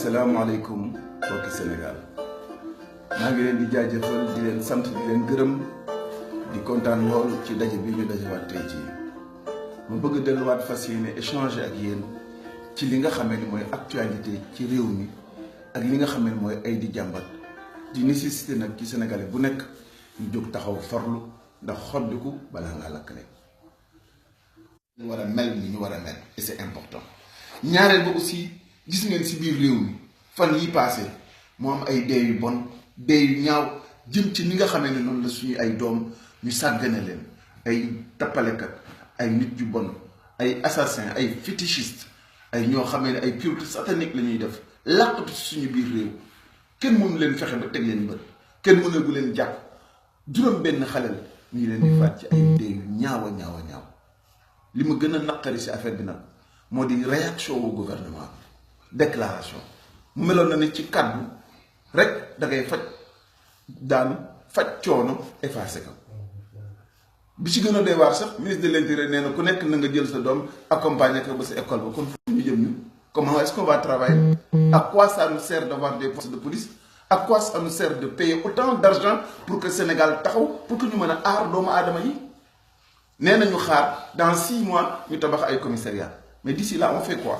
asalaamaaleykum mbokki Sénégal maa ngi leen di jaajëfal di leen sant di leen gërëm di kontaan lool ci daje bi ñu dajewaat tey jii ma bëgg delluwaat fas yéene échanger ak yéen ci li nga xamee ni mooy actualité ci réew mi ak li nga xamee ni mooy ay di jàmbat di nécessité nag ci Sénégalais bu nekk ñu jóg taxaw farlu ndax xoddiku balaa ngaa lakkale. ñu war a mel ni ñu war a mel et c'est important. ñaareel ba aussi gis ngeen si biir réew mi fan yi passé moo am ay dee yu bon dee yu ñaaw jëm ci ni nga xamee ne noonu la suñu ay doom ñu sàggane leen ay tappalekat ay nit yu bon ay assassin ay fétichiste ay ñoo xamee ne ay pureté satanique la ñuy def làqatu ci suñu biir réew kenn mënu leen fexe ba teg leen bët kenn mënu bu leen jàpp juróom benn xaleel ñu ngi leen di faat ci ay dee yu ñaaw a ñaaw a ñaaw li ma gën a naqari si affaire bi nag moo di réaction au gouvernement bi déclaration mu meloon na ne ci kàddu rek da ngay faj daanu faj coono effacé ko bi ci gën a doy waar sax ministre de l'intérieur nee na ku nekk na nga jël sa doom accompagner ko ba sa école ba kon fu ñu jëm ñu comment est-ce qu'on va travailler? À quoi ça nous sert d'avoir des postes de police? À quoi ça nous sert de payer autant d'argent pour que Sénégal taxaw pour que ñu mën a aar doomu aadama yi nee nañu xaar dans 6 mois ñu tabax ay commissariat mais d'ici là on fait quoi?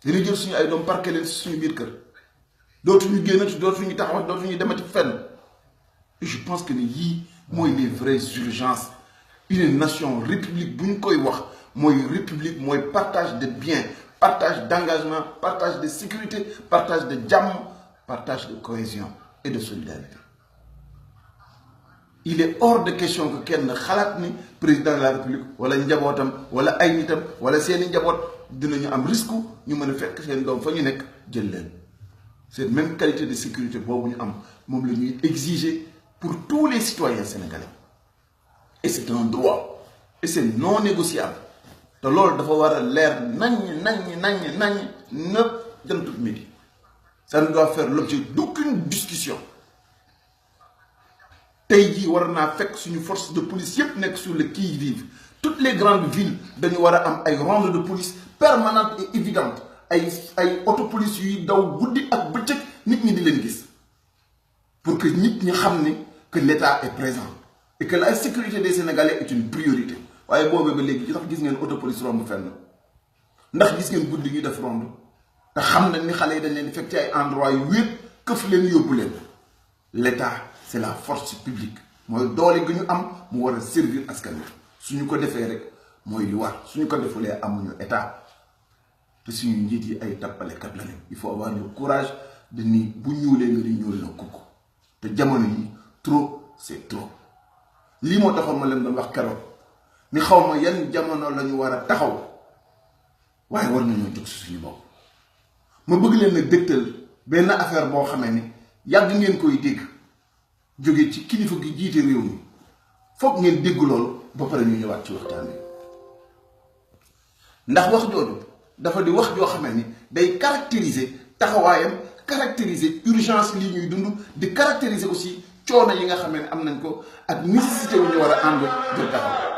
dañuy jël suñu ay doom parqué leen si suñu biir kër dootuñu génnati dootuñu taxaw dootuñu demati fenn. Je pense que ni yii mooy les vraies urgences. Une nation république bu ñu koy wax mooy république mooy partage de biens partage d'engagement partage de sécurité partage de jàmm partage de cohésion et de solidarité. Il est hors de question que kenn xalaat ni président de la république wala njabootam wala ay nitam wala seeni njaboot dinañu am risque ñu mën a fekk seen doom fa ñu nekk jël leen. Cette même qualité de sécurité boobu ñu am moom la ñuy exiger pour tous les citoyens sénégalais. Et c'est un droit et c'est non négociable te loolu dafa war a leer naññ nëpp jantut midi. Ça ne doit faire l'objet d'aucune discussion. tey jii war naa fekk suñu force de police yépp nekk sur le qui-vive. Toutes les grandes villes dañu war a am ay rondes de police permanentes et évidentes ay autopolice yuy daw guddi ak bëccëg nit ñi di leen gis pour que nit ñi xam ni que l'État est présent et que la sécurité des Sénégalais est une priorité. waaye boobee ba léegi ndax gis ngeen autopolice romb fenn ndax gis ngeen guddi ñu def ronde te xam nañ ni xale yi dañ leen di fekk ci ay endroits yu wéet këf leen yóbbu leen. L'État c'est la force publique mooy doole gi ñu am mu war a servir askan wi suñu ko defee rek mooy li war suñu ko defulee amuñu état te suñu njiit yi ay tappalekat la il faut avoir le courage de ni bu ñuulee nga di ñuul na kukk te jamono yi trop c'est trop. lii moo taxoon ma leen doon wax keroog ni xaw ma yan jamono la ñu war a taxaw waaye war nañoo jóg si suñu bopp. ma bëgg leen a dégtal benn affaire boo xamee ni yàgg ngeen koy dégg jóge ci kilifa gi jiite réew mi foog ngeen dégg loolu ba pare ñu ñëwaat ci waxtaan bi ndax wax jooju dafa di wax joo xamee ni day caractériser taxawaayam caractériser urgence lii ñuy dund di caractériser aussi coono yi nga xamee ne am nañ ko ak nécessité wu ñu war a ànd jël taxaw.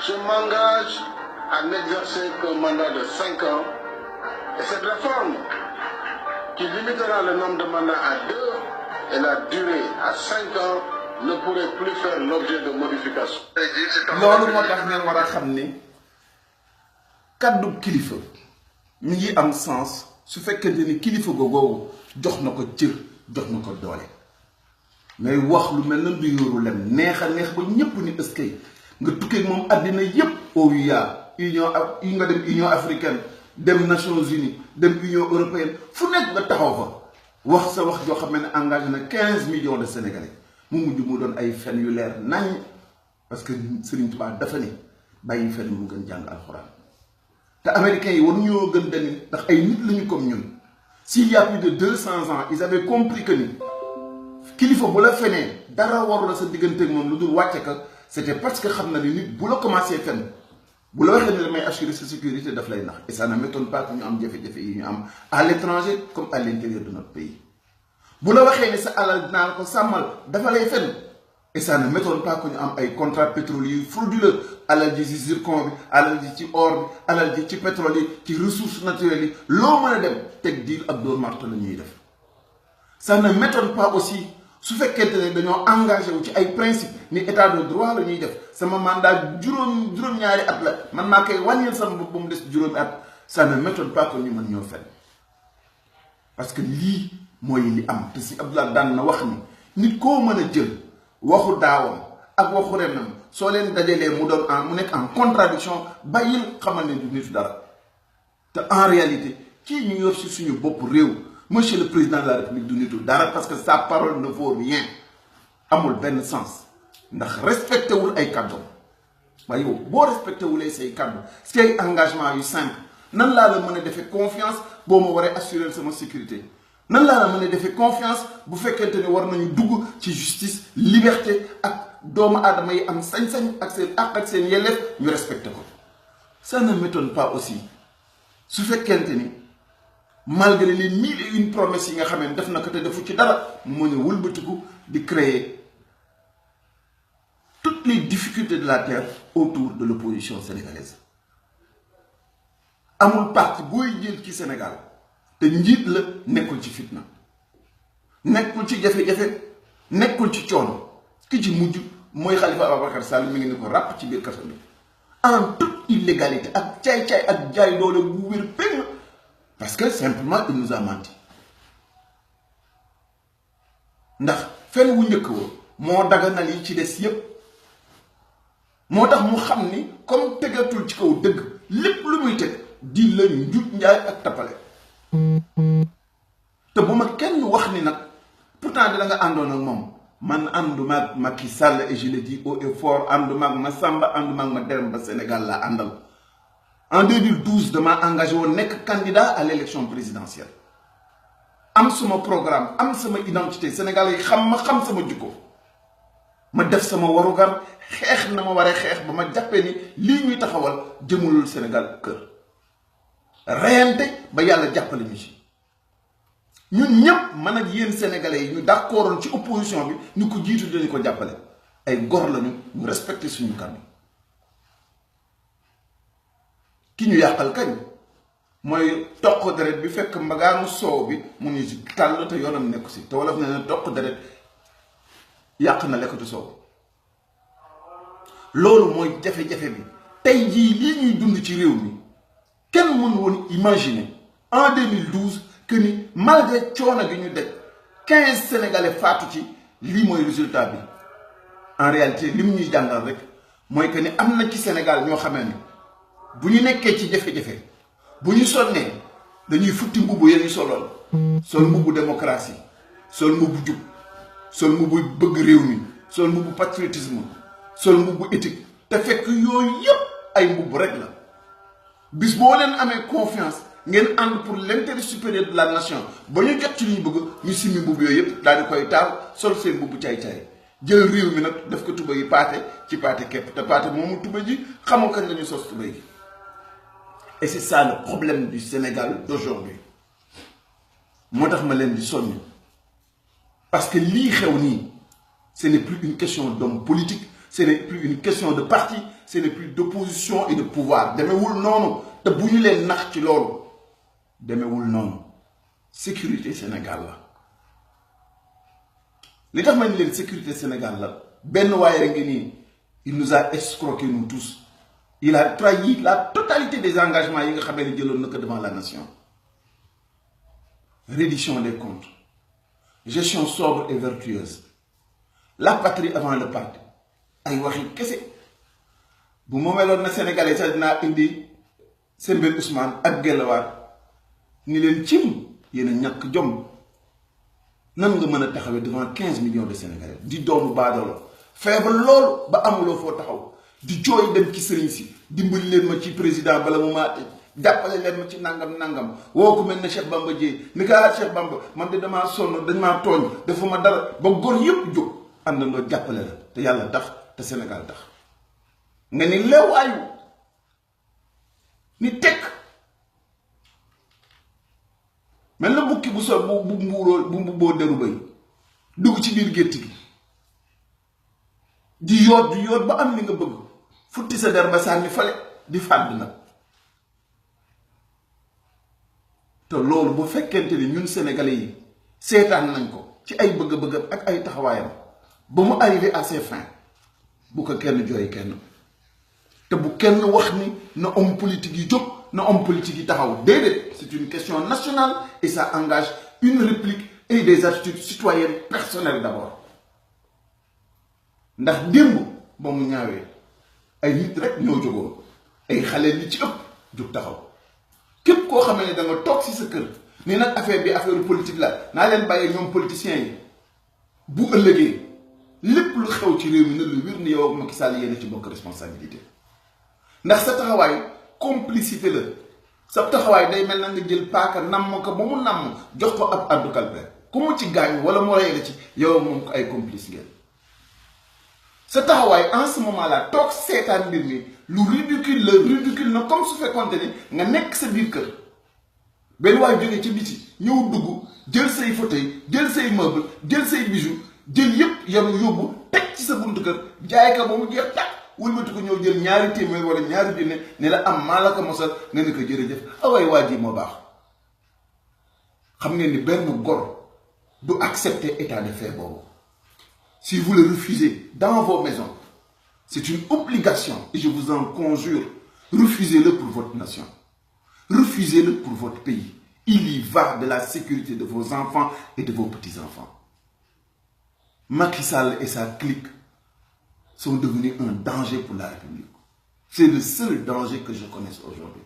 Je m'engage à n'exercer qu'un mandat de 5 ans et cette réforme qui limitera le nombre de mandats à 2 et la durée à 5 ans ne pourrait plus faire l'objet de modifications. loolu moo tax ngeen war a xam ni kaddu kilifa mi ngi am sens su fekkente ni kilifa googu jox na ko cër jox na ko doole ngay wax lu mel na du yóoru lem neex a neex ba ñépp ni ëskay nga tukkee moom àddina yépp OUA nga dem Union africaine dem Nations Unies dem Union européenne fu nekk nga taxaw fa wax sa wax joo xam ne engagé na 15 millions de Sénégalais mu mujj mu doon ay fen yu leer nañ parce que Serigne Touba dafa ni bàyyi fen mu gën jàng alxuraan te américains yi waruñoo gën dañu ndax ay nit lañu comme ñun s'il y a plus de 200 ans ils avaient compris que ni kilifa bu la fenee dara waru la sa diggante ak moom lu dul wàcce ka c'était parce que xam na ni nit bu la commencé fen bu la waxee ne damay assurer sa sécurité daf lay nax et ça ne m'étonne pas que ñu am jafe-jafe yi ñu am à l'étranger comme à l'intérieur de notre pays bu la waxee ne sa alal dinaa la ko sàmmal dafa lay fen et ça ne m'étonne pas que ñu am ay contrats pétroliers frauduleux alal ji ci zircon bi alal ji ci or bi alal ji ci pétrole yi ci ressources naturelles yi loo mën a dem teg diil ak dóor marto la ñuy def ça ne m'étonne pas aussi su fekkente ne dañoo engagé wu ci ay principe ni état de droit la ñuy def sama mandat juróom-ñaari at la man maa koy wàññil sama bopp ba mu des juróomi at ça ne m'étonne pas que ñu mën ñoo fen parce que lii mooy li am te si Abdoulaye daan na wax ni nit koo mën a jël waxu daawam ak waxu renam soo leen dajalee mu doon mu nekk en contradiction bàyyil xamal ne du nit dara te en réalité kii ñu yor si suñu bopp réew monsieur le président de la république du nitu dara parce que sa parole ne vaut rien amul benn sens ndax respecté wul ay kàddoom waaye yow boo respecté wulee say kàddu say engagement yu simple nan laa la mën a defee confiance boo ma waree assurer sama sécurité nan laa la mën a defee confiance bu fekkente ne war nañu dugg ci justice liberté ak doomu aadama yi am sañ-sañ ak seen àq ak seen yelleef ñu respecté ko ça ne m'étonne pas aussi su fekkente ni malgré les 1001 promesses yi nga xam ne def na ko te defu ci dara mu mën a wëlbatiku di créer toutes les difficultés de la terre autour de l'opposition sénégalaise amul parti booy jël ci Sénégal te njiit la nekkul ci fitna nekkul ci jafe-jafe nekkul ci coono ki ci mujj mooy Khalifa Ababacar Sall mi ngi ni ko ràpp ci biir kaso bi en toute illégalité ak caay-caay ak jaay doole bu wér péng parce que simplement il nous a menti ndax fen wu njëkk woo moo daganal yi ci des yépp moo tax mu xam ni comme tegatul ci kaw dëgg lépp lu muy teg di la njut njaay ak tappale te bu ma kenn wax ni nag pourtant da nga àndoon ak moom man ànduma ak Macky Sall et je le dis haut et fort ànduma ak Massamba ànduma ak Mademba Sénégal laa àndal en 2012 dama engagé woon nekk candidat à l'élection présidentielle am sama programme am sama identité Sénégal yi xam ma xam sama jikko ma def sama warugar xeex na ma waree xeex ba ma jàppee ni lii ñuy taxawal jëmulul Sénégal kër reyante ba yàlla jàppale ñu ci ñun ñëpp man ak yéen sénégalais yi ñu d'accordoon ci opposition bi ñu ko jiitu dañu ko jàppale ay gor lañu ñu respecté suñu kàddu ki ñu yàqal kañ mooy toq deret bi fekk mbagaanu soow bi mu ngi ci tàll te yoonam nekku si te wolof ne toq deret yàq na lekkatu soow loolu mooy jafe-jafe bi tey jii lii ñuy dund ci réew mi kenn mënu woon imaginer en 2012 que ni malgré coono gi ñu daj 15 sénégalais faatu ci lii mooy résultat bi en réalité li mu ñuy jàngal rek mooy que ni am na ci Sénégal ñoo xamee ni bu ñu nekkee ci jafe-jafe bu ñu sonnee dañuy futti mbubb ya ñu soloon sol mbubbu démocratie sol mbubbu jub sol mbubbu bëgg réew mi sol mbubbu patriotisme sol mbubbu éthique te fekk yooyu yépp ay mbubb rek la bis boo leen amee confiance ngeen ànd pour l'intérêt supérieur de la nation ba ñu jot ci li ñu bëgg ñu simmi mbubb yooyu yépp daal di koy taal sol seen mbubbu caay-caay jël réew mi nag def ko tuba yi paate ci paate képp te paate moomu tuba ji xamoo kañ lañu sos tuba yi. Et c'est ça le problème du Sénégal d'aujourd'hui moo tax ma leen di soññ parce que lii xew nii ce n'est plus une question d'homme politique ce n'est plus une question de parti ce n'est plus d'opposition et de pouvoir demewul noonu te bu ñu leen nax ci loolu demewul noonu sécurité Sénégal la li tax ma ni leen sécurité Sénégal la benn waaye rek ngi nii il nous a escroqué nous tous il a trahi la totalité des engagements yi nga xamee ne jëloon na ko devant la nation reddition des comptes gestion sobre et vertueuse la patrie avant le parti ay waxi kese bu ma meloon na sénégalais sax dinaa indi Sembène Ousmane ak Guelwaar ni leen cim yéen a ñàkk jom nan nga mën a taxawee devant 15 millions de sénégalais di doomu baadoolo feebar loolu ba amuloo foo taxaw di jooy dem ci sëriñ si dimbali leen ma ci président bala mu maa jàppale leen ma ci nangam woo ko mel ne Cheikh Bamba Dièye ni ka Cheikh Bamba man de damaa sonn dañ maa tooñ defuma dara ba góor yëpp jóg àndandoo jàppale la te yàlla tax te Sénégal tax nga ni leewaayu ni tekk mel na bukki bu sol bu mbuuroo bu mbubboo deru bay dugg ci biir gétt gi di yoot ba am li nga bëgg futti sa der ba sànni fale di fàdd nag te loolu bu fekkente ni ñun sénégalais yi seetaan nañ ko ci ay bëgg-bëggam ak ay taxawaayam ba mu arrivé à ses fins bu ko kenn jooy kenn te bu kenn wax ni na homme politique yi jóg na homme politique yi taxaw déedéet c'est une question nationale et ça engage une réplique et des attitudes citoyennes personnelles d'abord ndax démb ba mu ñaawee ay nit rek ñoo jógoon ay xale li ci ëpp jóg taxaw képp koo xamee ne da nga toog ci sa kër ni nag affaire bi affaire politique la naa leen bàyyee ñoom politiciens yi bu ëllëgee lépp lu xew ci réew mi na lu wér ni yow ak Macky Sall yéen a ci bokk responsabilité ndax sa taxawaay complicité la sa taxawaay day mel na nga jël paaka namm ko ba mu namm jox ko ab addu kalpe ku mu ci gaañ wala mu rey la ci yow moom ko ay complice ngeen sa taxawaay en ce moment là toog seetaan mbir mi lu ridicule na comme su fekkoonte ni nga nekk sa biir kër benn waay jógee ci biti ñëw dugg jël say fauteuil jël say meuble jël say bijoux jël yëpp yanu yóbbu teg ci sa buntu kër jaay ka ba mu jeex tàkk wëlbati ko ñëw jël ñaari téeméer wala ñaari junne ne la am maa la ko mosal nga ne ko jërëjëf awaay waa ji moo baax xam ngeen ni benn gor du accepter état de fait boobu. Si vous le refusez dans vos maisons, c'est une obligation et je vous en conjure, refusez-le pour votre nation. Refusez-le pour votre pays. Il y va de la sécurité de vos enfants et de vos petits-enfants. Macky Sall et sa clique sont devenus un danger pour la République. C'est le seul danger que je connaisse aujourd'hui.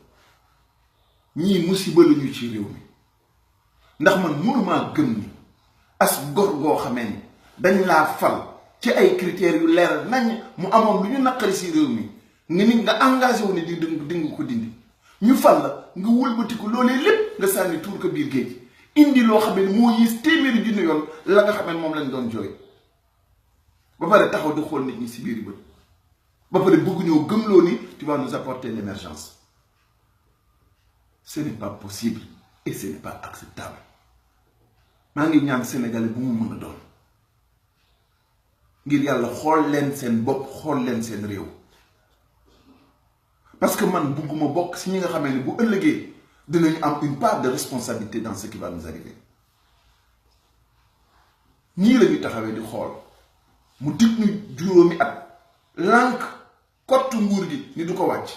ñii musiba la ñu ci réew mi ndax man mënumaa gëm ni as gor goo xamee ni dañ laa fal ci ay critères yu leer nañ mu amoon lu ñu naqari si réew mi nga nit nga engagé wu ne di nga ko dindi ñu fal la nga wëlbatiku loolee lépp nga sànni tuur ko biir géej indi loo xam ne moo yées téeméeri junni yoon la nga xam ne moom lañ doon jooy ba pare taxaw di xool nit ñi si biir bët ba pare bëgg ñoo gëmloo ni tu vas nous apporter l'émergence. Ce n'est pas possible et ce n'est pas acceptable. maa ngi ñaan Sénégalais bu mu mën a doon ngir yàlla xool leen seen bopp xool leen seen réew parce que man bugguma bokk si ñi nga xamee ne bu ëllëgee dinañu am une part de responsabilité dans ce qui va nous arriver ñii la ñuy taxawee di xool mu dig ñu juróomi at lànk kottu nguur gi ni du ko wàcc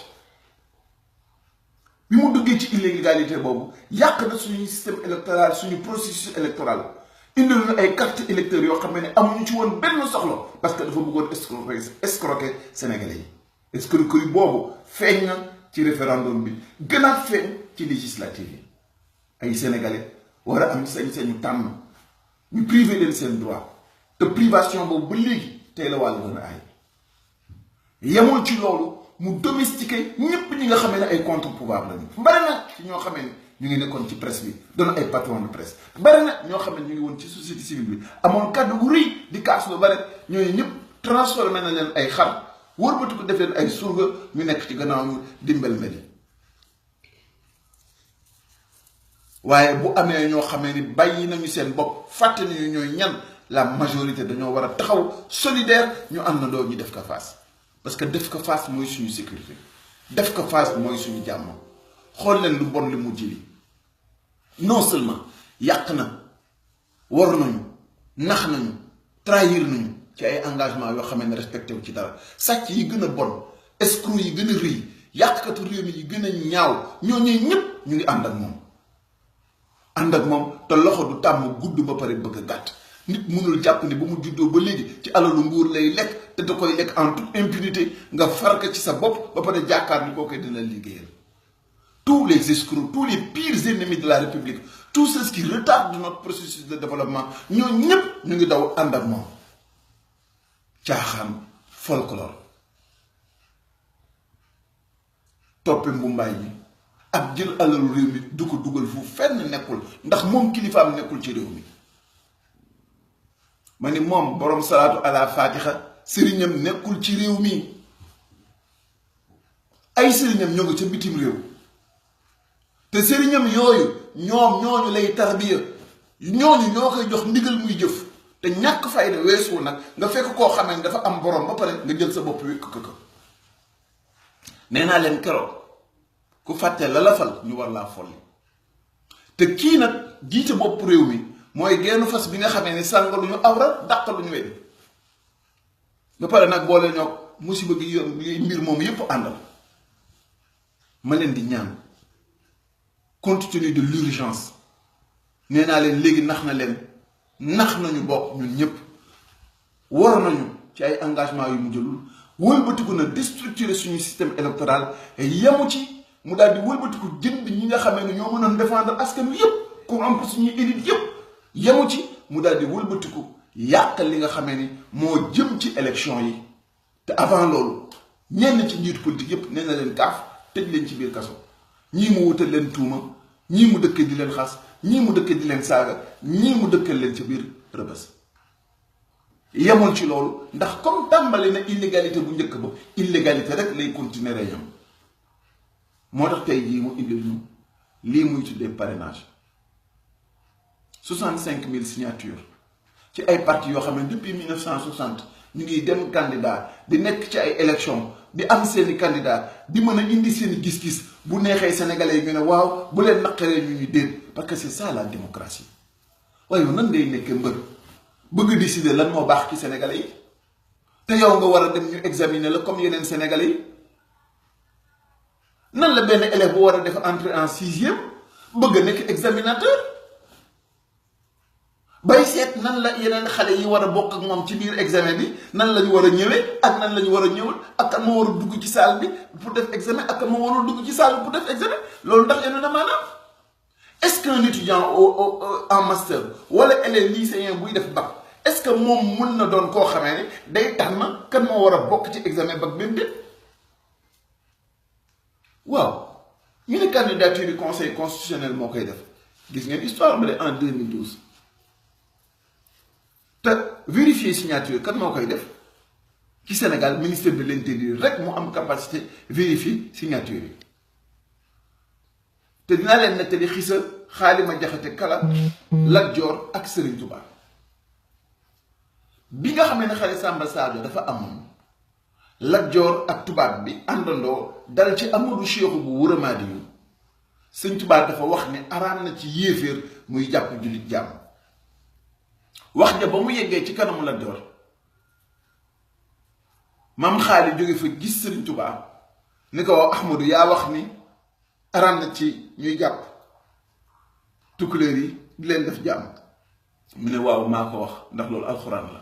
bi mu duggee ci illégalité boobu yàq na suñu système électoral suñu processus électoral indil ñu ay carte électeurs yoo xam ne amuñu ci woon benn soxla parce que dafa bëggoon escroquer Sénégalais yi escroquerie boobu feeñ na ci référendum bi gën a feeñ ci législative yi ay Sénégalais war a am sañ-sañu tànn ñu privé leen seen droit te privation boobu ba léegi tey la wàllu gën a ay yemul ci loolu mu domestiqué ñëpp ñi nga xamee ne ay contre pouvoir lañu bari na ci ñoo xamee ne ñu ngi nekkoon ci presse bi doon ay patron de presse bari na ñoo xam ne ñu ngi woon ci société civile bi amoon kàddu gu rëy di kaas lu bari ñooñu ñëpp transformé na leen ay xar wërbatu ko def leen ay surga ñu nekk ci gannaaw ñu dimbal mbeli waaye bu amee ñoo xamee ni bàyyi nañu seen bopp fàtte nañu ñooy ñan la majorité dañoo war a taxaw solidaire ñu àndandoo ñu def ko face parce que def ko face mooy suñu sécurité def ko face mooy suñu jàmm xool leen lu bon li mu jëli non seulement yàq na war nañu nax nañu trahir nañu ci ay engagement yoo xam ne respecté wu ci dara sàcc yi gën a bon escroc yi gën a rëy yàqkatu réew mi yi gën a ñaaw ñooñu ñëpp ñu ngi ànd ak moom te loxo du tàmm gudd ba pare bëgg a gàtt nit mënul jàpp ni ba mu juddoo ba léegi ci alalu nguur lay lekk te da koy lekk en toute impunité nga farka ci sa bopp ba pare jàkkaar ni koo koy dina liggéeyal tous les escrocs tous les pires ennemis de la République tous ceux qui retardent notre processus de développement ñoo ñëpp ñu ngi daw ànd ak moom caaxaan folklore toppe mbumbaay bi ak jël alalu réew mi du ko dugal fu fenn nekkul ndax moom kilifaam nekkul ci réew mi ma ni moom borom salaatu ala fatiha sëriñam nekkul ci réew mi ay sëriñam ñoo ngi ca bitim réew te sëriñam yooyu ñooñu lay tarbiya ñooñu ñoo koy jox ndigal muy jëf te ñàkk fayda weesu nag nga fekk koo xamee ne dafa am borom ba pare nga jël sa bopp wékk ko nee naa leen keroog ku fàtte la la fal ñu war laa folli te kii nag jiite bopp réew mi mooy geenu fas bi nga xamee ni sàngalu ñu awra dàqalu ñu weddi ba pare nag boole ñoo musiba gi yoon mbir moomu yépp àndal ma leen di ñaan compte tenu de l'urgence nee naa leen léegi nax nañu bokk ñun ñëpp war nañu ci ay engagement yu mu jëlul wëlbatiku na déstructurer suñu système électoral yamu ci mu daal di wëlbatiku jënd ñi nga xamee ne ñoo mënoon défendre askan wi yëpp corrompre suñuy élite yëpp yamu ci mu daal di wëlbatiku yàqal li nga xamee ni moo jëm ci élection yi te avant loolu ñenn ci njiitu politique yëpp nee na leen kaaf tëj leen ci biir kaso ñii mu wutal leen tuuma ñii mu dëkkee di leen xas ñii mu dëkkee di leen saaga ñii mu dëkkal leen ci biir rëbës yemul ci loolu ndax comme tàmbali na illégalité bu njëkk ba illégalité rek lay continuer ñoom moo tax tey jii mu indil ñu lii muy tuddee parrainage 65 000 signatures ci ay partis yoo xam ne depuis 1960 ñu ngi dem candidat di nekk ci ay élections di am seeni candidat di mën a indi seeni gis-gis bu neexee sénégalais yi ñu ne waaw bu leen naqaree ñu ñu déet parce que c'est ça la démocratie waaye nan ngay nekkee mbër bëgg décider lan moo baax ci sénégalais yi te yow nga war a dem ñu examiner la comme yeneen sénégalais yi nan la benn élève bu war a def entrée en 6e bëgg a nekk examinateur bay seet nan la yeneen xale yi war a bokk ak moom ci biir examen bi nan la ñu war a ñëwee ak nan la ñu war a ñëwul ak kan moo war a dugg ci salle bi pour def examen ak kan moo warul dugg ci salle bi pour def examen loolu ndax yéen a maanaam est-ce qu'un étudiant en master wala élève lycéen buy def bac est-ce que moom mën na doon koo xamee ne day tànn kan moo war a bokk ci examen bac même déet waaw ñu ne candidature du conseil constitutionnel moo koy def gis ngeen histoire bi en 2012 te vérifier signature kan moo koy def ci Sénégal ministère de l'intérieur rek mu am capacité vérifier signature yi te dinaa leen nettali xisa Xaalima Jaxate Kala Lat Joor ak Serigne Touba bi nga xamee ne xale Samba Sadio dafa amoon Lat Joor ak tubaab bi àndandoo dal ci Amadou Cheikhou bu Wuramaadi yu Sëñ Touba dafa wax ne araam na ci yéeféer muy jàpp jullit jàmm wax ja ba mu yeggee ci kanamu Lat Joor maam xaali jóge fa gis Sëriñ Touba ni ko wax Ahmadou yaa wax ni araam na ci ñuy jàpp tukkuleer yi di leen def jàmm mu ne waaw maa ko wax ndax loolu alxuraan la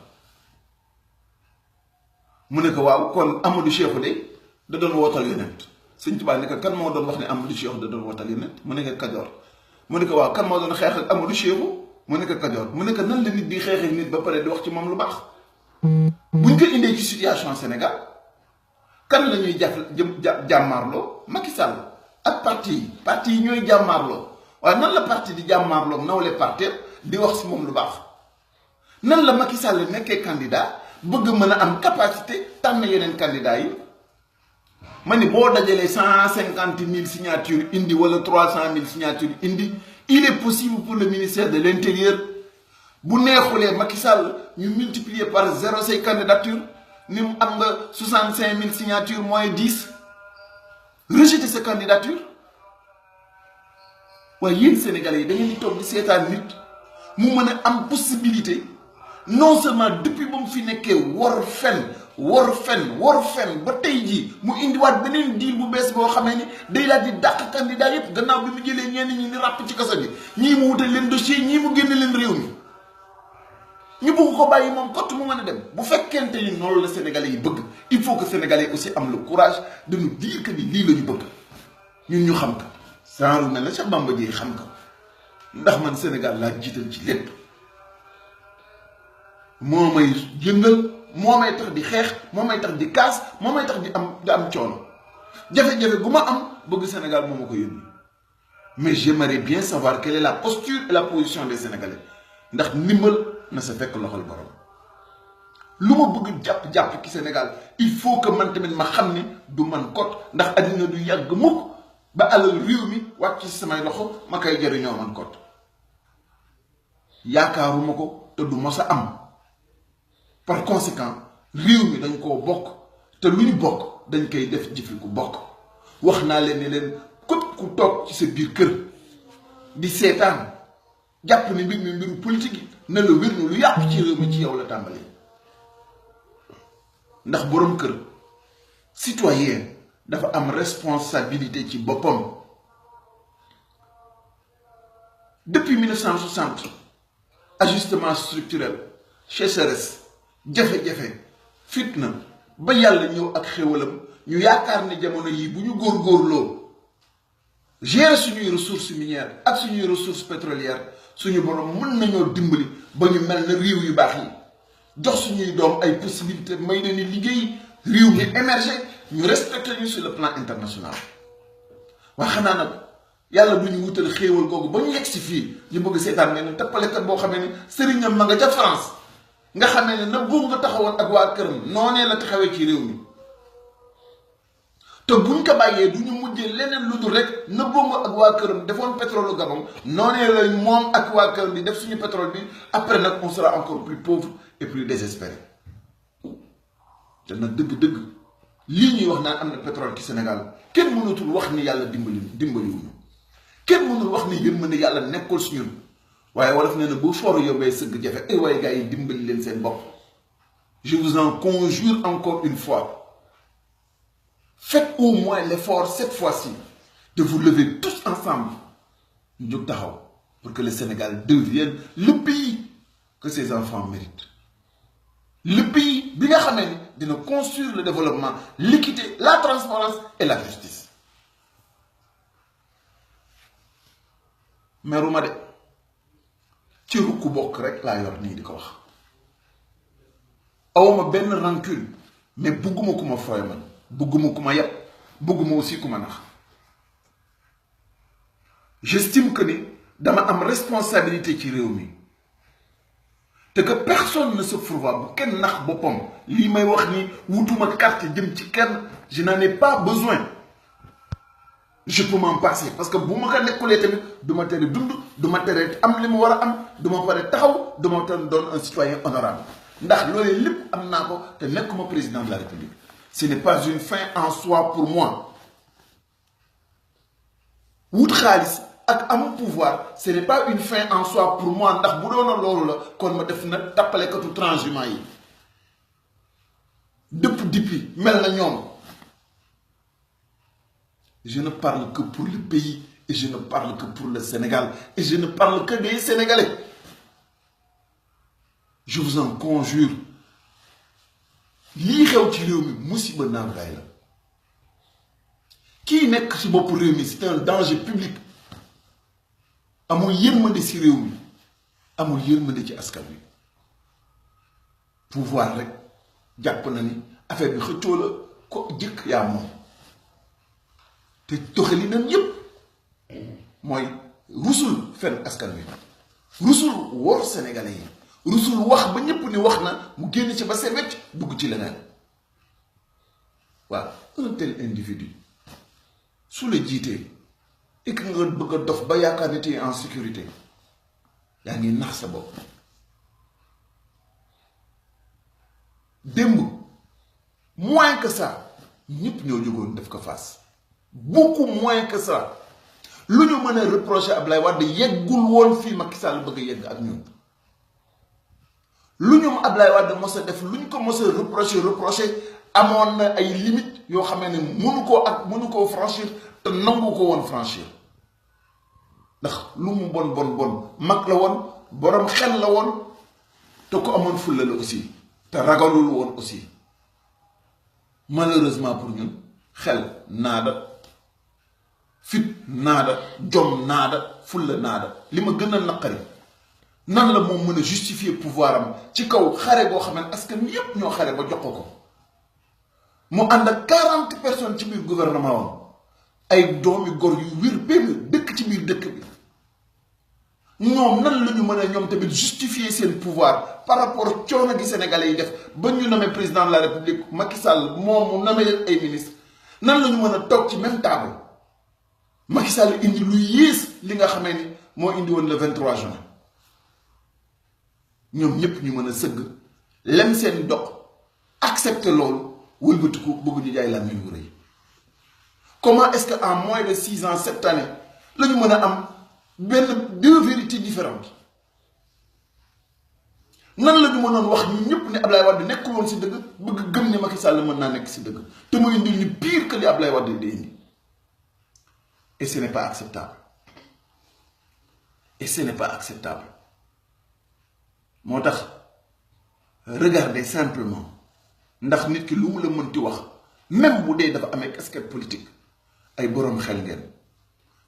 mu ne ko waaw kon Amadou Cheikhou de da doon wootal yonent Sëñ Touba ne ko kan moo doon wax ne Amadou Cheikhou da doon wootal yonent mu ne ko Kajoor mu ne ko waaw kan moo doon xeex ak Amadou Cheikhou mu ne ko Kajoor mu ne ko nan la nit di xeexee nit ba pare di wax ci moom lu baax buñ ko indee ci situation Sénégal kan la ñuy jàmmaarloo Macky Sall ak parti yi ñooy jàmmaarloo waaye nan la parti di jàmmaarloo nawle parti di wax si moom lu baax nan la Macky Sall nekkee candidat bëgg mën a am capacité tànn yeneen candidat yi ma ni boo dajalee 150 000 signatures indi wala 300 000 signatures indi il est possible pour le ministère de l'Intérieur bu neexulee Macky Sall ñu multiplier par 0 say candidature ni mu am nga 65 000 signatures moins 10 rejeter sa candidature waaye yéen Sénégalais yi da ngeen di toog di seetaan nit mu mën a am possibilité non seulement depuis ba mu fi nekkee war fen ba tey jii mu indiwaat beneen deal bu bees boo xamee ni day daal di dàq candidat yépp gannaaw bi mu jëlee ñenn ñi ni ràpp ci kaso bi ñii mu wutal leen dossier ñii mu génne leen réew mi ñu bëgg ko bàyyi moom kott mu mën a dem bu fekkente ni noonu la Sénégalais yi bëgg il faut que Sénégalais aussi am le courage de nous dire que ni lii la ñu bëgg ñun ñu xam ko saaru mel na Cheikh Bamba Dièye xam ko ndax man Sénégal laa jiital ci lépp moo may yëngal moo may tax di xeex moo may tax di kaas moo may tax di am coono jafe-jafe bu ma am bëgg Sénégal moo ma ko yónni mais j'aimerais bien savoir quelle est la posture et la position des Sénégalais ndax ndimbal na sa fekk loxol borom lu ma bëgg jàpp ki Sénégal il faut que man tamit ma xam ni du man kot ndax àddina du yàgg mukk ba alal réew mi wàcc ci samay loxo ma koy jariñoo man kot yaakaaruma ko te du mos a am par conséquent réew mi dañ koo bokk te lu ñu bokk dañ koy def jëfi ku bokk wax naa leen ne leen képp ku toog ci sa biir kër di seetaan jàpp ni mbir mi mbiru politique yi ne la wér na lu yàqu ci réew mi ci yow la tàmbali ndax boroom kër citoyen dafa am responsabilité ci boppam depuis 1960 ajustement structurel sécheresse jafe-jafe fitna ba yàlla ñëw ak xéwalam ñu yaakaar ne jamono yi bu ñu góorgóorloo gérer suñuy ressources minières ak suñuy ressources pétrolières suñu borom mën nañoo dimbali ba ñu mel na réew yu baax yi jox suñuy doom ay possibilités may leen ni liggéey réew mi émerger ñu respecté ñu sur le plan international waaye xanaa nag yàlla du ñu wutal xéewal googu ba ñu yegg si fii ñu bëgg seetaan ngeen ne tappalekat boo xamee ne sëriñam ma nga ca France nga xamee ne na boobu nga taxawoon ak waa këram noonee la taxawee ci réew mi te buñ ko bàyyee du ñu mujjee leneen lu dul rek na boobu ak waa këram defoon pétrole Gabon noonee la moom ak waa këram di def suñu pétrole bi après nag on sera encore plus pauvre et plus désespéré te nag dëgg-dëgg lii ñuy wax naan am na pétrole ci Sénégal kenn mënatul wax ni yàlla dimbaliwuñu kenn mënul wax ni yërmande yàlla nekkul si ñun waaye wolof nee na bu for yóbbee sëgg jafe ay waaye gars yi dimbali leen seen bopp je vous en conjure encore une fois faites au moins l'effort cette fois-ci de vous lever tous ensemble ñu jóg taxaw pour que le Sénégal devienne le pays que ses enfants méritent le pays bi nga xamee ni dina construire le développement l'équité la transparence et la justice meruma de ci rukku bokk rek laa yor nii di ko wax awma benn rancune mais bugguma ku ma fooy man bugguma ku ma yeb bugguma aussi ku ma nax j'estime que ni dama am responsabilité ci réew mi te que personne ne se fourvoie bu kenn nax boppam lii may wax ni wutuma carte jëm ci kenn je n'en ai pas besoin je peux m'en passer parce que bu ma ko nekkulee tamit du ma tere dund du ma tere am li mu war a am du ma pare taxaw du ma tere doon un citoyen honorable ndax loolee lépp am naa ko te nekkuma président de la République ce n'est pas une fin en soi pour moi wut xaalis ak am pouvoir ce n'est pas une fin en soi pour moi ndax bu doona loolu la kon ma def na tappalekatu transhumant yi dëpp dippi mel na ñoom je ne parle que pour le pays et je ne parle que pour le Sénégal et je ne parle que des Sénégalais je vous en conjure lii xew ci réew mi musiba naangaay la kii nekk ci bopp réew mi c'est un danger public amul yërmande ci réew mi amul yërmande ci askan wi pouvoir rek jàpp na ni affaire bi xëccoo la ko jëkk yaa moom te doxalinam yépp mooy rusul fen askan wi rusul wor sénégalais yi rusul wax ba ñépp ni wax na mu génn ci ba seen wecc dugg ci leneen waaw un tel individu su la jiitee et que nga bëgg a dof ba yaakaar ne tey en sécurité yaa ngi nax sa bopp démb moins que ça ñépp ñoo jógoon def ko face beaucoup moins que ça lu ñu mën a reprocher Ablaye Wade yeggul woon fii Macky Sall bëgg a yegg ak ñun lu ñu Ablaye Wade mos a def lu ñu ko mos a reprocher amoon na ay limites yoo xam ne mënu koo franchir te nangu ko woon franchir ndax lu mu bon mag la woon borom xel la woon te ko amoon fulla la aussi te ragalul woon aussi malheureusement pour ñun xel naada fit naada jom naada fulla naada li ma gën a naqari nan la moom mën a justifier pouvoir am ci kaw xare boo xam ne askan yépp ñoo xare ba jox ko mu ànd ak 40 personnes ci biir gouvernement wam ay doomi gor yu wér benn dëkk dëkk ci biir dëkk bi ñoom nan la ñu mën a ñoom tamit justifier seen pouvoir par rapport coono gi sénégalais yi def ba ñu nommé président de la république Macky Sall moom mu nommé leen ay ministre nan la ñu mën a toog ci même table Macky Sall indi lu yées li nga xamee ni moo indi woon le 23 juin ñoom ñëpp ñu mën a sëgg lem seen dox accepter loolu wëlbatiku bëgg ñu jaay la ñu rëy. Comment est-ce qu'en moins de 6 ans, 7 années, nous avons deux vérités différentes? Nan la ñu mënon wax ñun ñëpp ne Ablaye Wade nekkul woon ci dëgg bëgg gëm ne Macky Sall mën naa nekk ci dëgg te muy indi ñu pire que li Ablaye Wade di indi. Et ce n'est pas acceptable. Et ce n'est pas acceptable. Moo tax regardez simplement ndax nit ki lu mu la mënti wax même bu dee dafa amee casquette politique ay boroom xel ngeen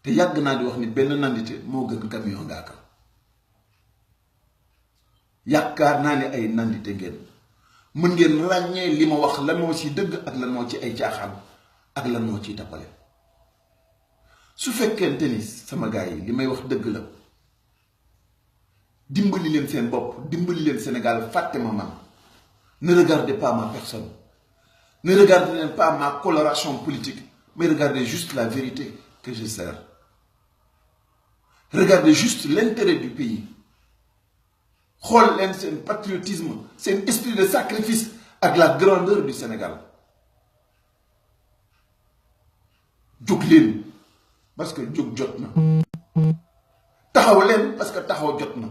te yàgg naa di wax ni benn nandite moo gën camion ngaaka yaakaar naa ne ay nandite ngeen mën ngeen ràññee li ma wax lan moo ci dëgg ak lan moo ci ay caaxaan ak lan moo ciy tappale su fekkente ni sama gars yi li may wax dëgg la dimbali leen seen bopp dimbali leen Sénégal fàtte ma man ne regardez pas ma personne ne regardez pas ma coloration politique mais regardez juste la vérité que je sers regardez juste l'intérêt du pays xool leen seen patriotisme seen esprit de sacrifice ak la grandeur du Sénégal jóg leen parce que jóg jot na taxaw leen parce que taxaw jot na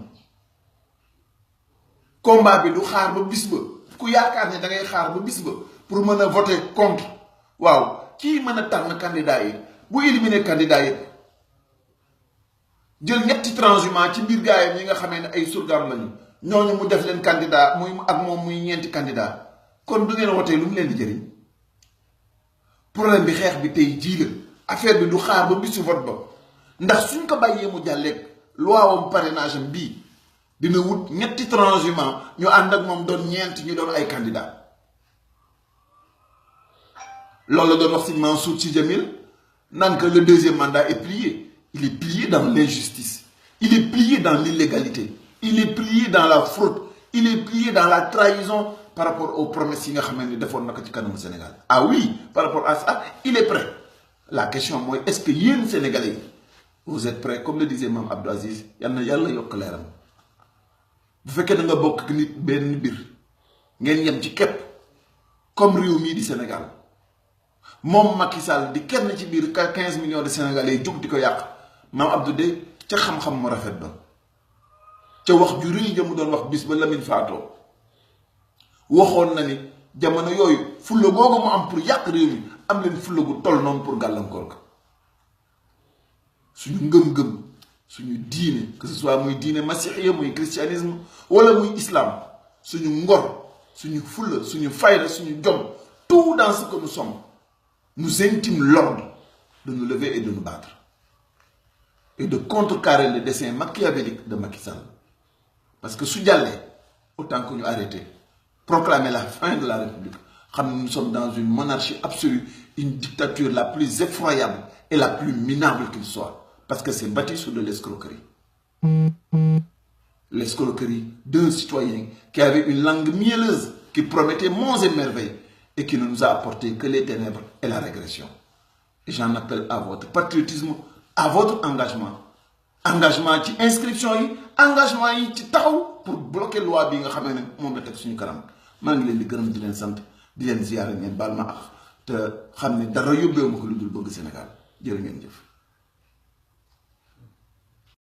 combat bi du xaar ba bis ba ku yaakaar ne da ngay xaar ba bis ba pour mën a voter contre waaw kii mën a tànn candidat yi bu éliminer candidat yi jël ñetti transhumant ci biir gaayam yi nga xamee ne ay surgaam lañu ñooñu mu def leen candidat muy ak moom muy ñeenti candidat kon du ngeen wotee lu mu leen di jëriñ problème bi xeex bi tey jii la affaire bi du xaar ba bisu vote ba ndax suñ ko bàyyee mu jàlleeg loi wam parrainage am bii dina wut ñetti transhumant ñu ànd ak moom doon ñeent ñu doon ay candidat loolu la doon wax Serigne Mansour Sy Djamil naan que le deuxième mandat est plié. Il est plié dans l'injustice, il est plié dans l'illégalité, il est plié dans la fraude, il est plié dans la trahison par rapport aux promesses yi nga xam ne defoon na ko ci kanamu Sénégal. Ah oui, par rapport à ça, il est prêt. La question mooy est-ce que yéen Sénégalais vous êtes prêts comme le disait Mame Abdou Aziz yal na yàlla yokk leeram bu fekkee da nga bokk nit benn mbir ngeen yem ci képp comme réew mii di Sénégal moom Macky Sall di kenn ci biir 15 millions de Sénégalais yi jóg di ko yàq Mame Abdou de ca xam-xam mu rafet ba ca wax ju rëy ja mu doon wax bis ba Lamine faatoo waxoon na ni jamono yooyu fulla googu mu am pour yàq réew mi am leen fulla gu toll noonu pour gàllankoor ko suñu ngëm-ngëm suñu diine que ce soit muy diine masixiya muy christianisme wala muy islam suñu ngor suñu fulla suñu fayda suñu jom tout dans ce que nous sommes nous intime l'ordre de nous lever et de nous battre et de contrecarrer le dessein machiavélique de Macky Sall parce que su jàllee autant que ñu arrêter proclamer la fin de la République xam ne nous sommes dans une monarchie absolue une dictature la plus effroyable et la plus minable qu'il soit parce que c'est bâti sur de l'escroquerie d'un citoyen qui avait une langue mielleuse qui promettait monts et merveilles et qui ne nous a apporté que les ténèbres et la régression. Et j'en appelle à votre patriotisme, à votre engagement. Engagement ci inscription yi, engagement yi ci taxaw pour bloquer loi bi nga xamné mom la tek suñu karam. Ma ngi leen di gërëm di leen sant di leen ziyaare ngeen baal ma ak te xam ne dara yóbbeewu ma ko lu dul bëgg Sénégal jërë ngeen jëf.